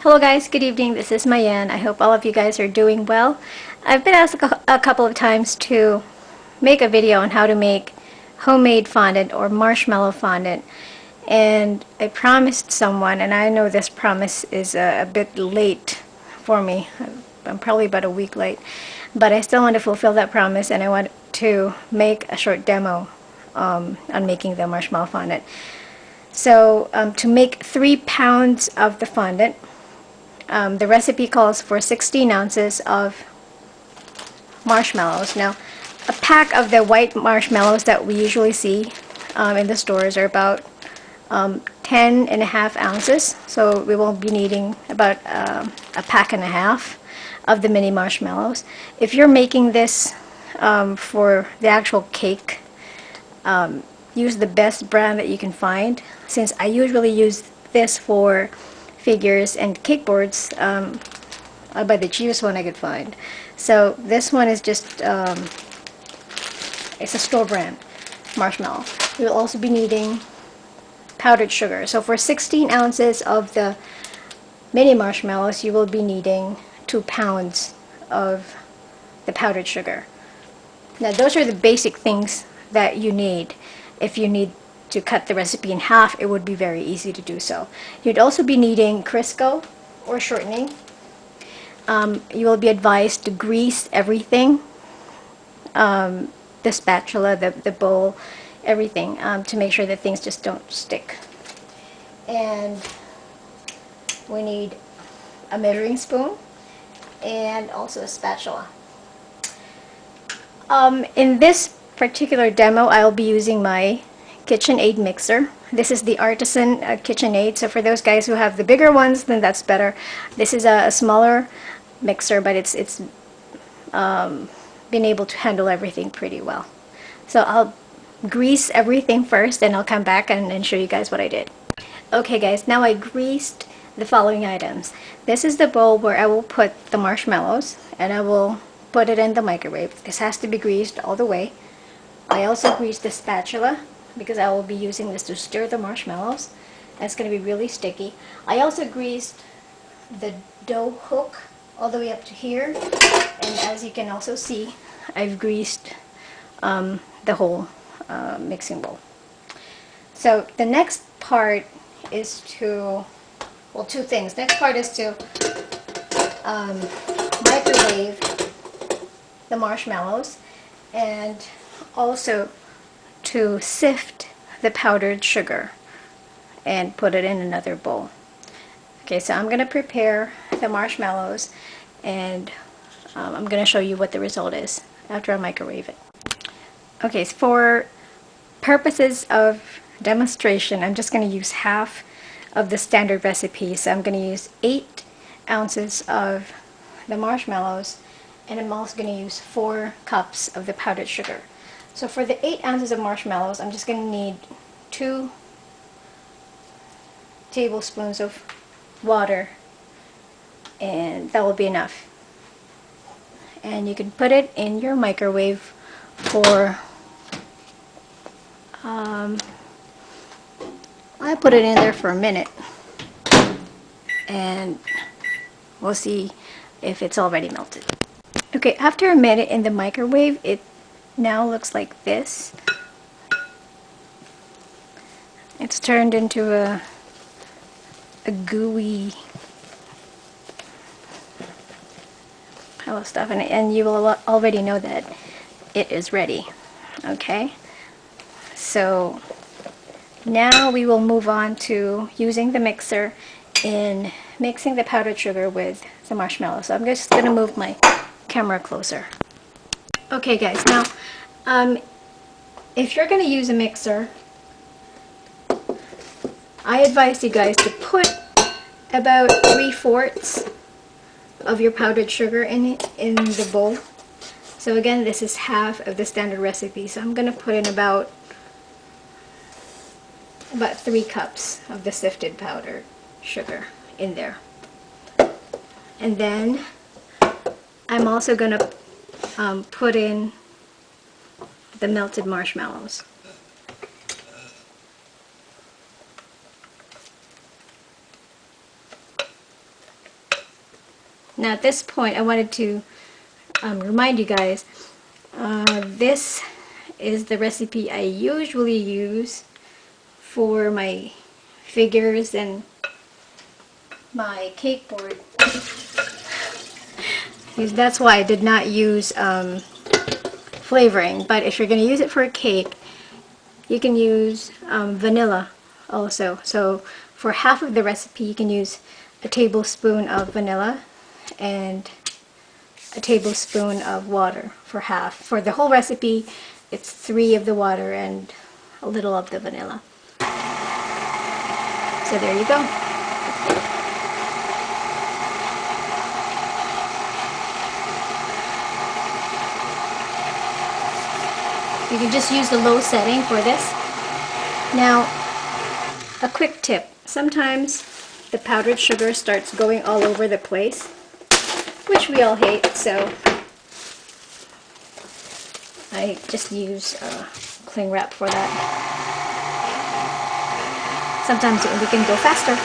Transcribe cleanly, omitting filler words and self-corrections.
Hello guys, good evening. This is Mayen. I hope all of you guys are doing well. I've been asked a couple of times to make a video on how to make homemade fondant or marshmallow fondant. And I promised someone, and I know this promise is a bit late for me. I'm probably about a week late. But I still want to fulfill that promise, and I want to make a short demo on making the marshmallow fondant. So to make 3 pounds of the fondant, the recipe calls for 16 ounces of marshmallows. Now, a pack of the white marshmallows that we usually see in the stores are about 10.5 ounces. So we will be needing about a pack and a half of the mini marshmallows. If you're making this for the actual cake, use the best brand that you can find. Since I usually use this for figures and cake boards, I buy the cheapest one I could find. So this one is just it's a store brand marshmallow. We will also be needing powdered sugar. So for 16 ounces of the mini marshmallows, you will be needing 2 pounds of the powdered sugar. Now those are the basic things that you need. If you need to cut the recipe in half, it would be very easy to do so. You'd also be needing Crisco or shortening. You will be advised to grease everything, the spatula, the bowl, everything, to make sure that things just don't stick. And we need a measuring spoon and also a spatula. In this particular demo, I'll be using my KitchenAid mixer. This is the Artisan KitchenAid. So for those guys who have the bigger ones, then that's better. This is a smaller mixer, but it's been able to handle everything pretty well. So I'll grease everything first, and I'll come back and show you guys what I did. Okay guys, now I greased the following items. This is the bowl where I will put the marshmallows, and I will put it in the microwave. This has to be greased all the way. I also greased the spatula because I will be using this to stir the marshmallows. It's going to be really sticky. I also greased the dough hook all the way up to here, and as you can also see, I've greased the whole mixing bowl. So the next part is to, well, two things. Next part is to microwave the marshmallows, and also to sift the powdered sugar and put it in another bowl. Okay, so I'm going to prepare the marshmallows, and I'm going to show you what the result is after I microwave it. Okay, so for purposes of demonstration, I'm just going to use half of the standard recipe. So I'm going to use 8 ounces of the marshmallows, and I'm also going to use 4 cups of the powdered sugar. So for the 8 ounces of marshmallows, I'm just going to need 2 tablespoons of water, and that will be enough. And you can put it in your microwave for I put it in there for a minute, and we'll see if it's already melted. Okay, after a minute in the microwave, it now looks like this. It's turned into a gooey pile of stuff, and you will already know that it is ready. Okay, so now we will move on to using the mixer in mixing the powdered sugar with the marshmallow. So I'm just going to move my camera closer. Okay guys, now if you're going to use a mixer, I advise you guys to put about 3/4 of your powdered sugar in the bowl. So again, this is half of the standard recipe, so I'm going to put in about 3 cups of the sifted powdered sugar in there. And then I'm also going to put in the melted marshmallows. Now at this point, I wanted to remind you guys, this is the recipe I usually use for my figures and my cake board. That's why I did not use flavoring, but if you're going to use it for a cake, you can use vanilla also. So for half of the recipe, you can use a tablespoon of vanilla and a tablespoon of water for half. For the whole recipe, it's 3 of the water and a little of the vanilla. So there you go. You can just use the low setting for this. Now, a quick tip. Sometimes the powdered sugar starts going all over the place, which we all hate, so I just use cling wrap for that. Sometimes we can go faster.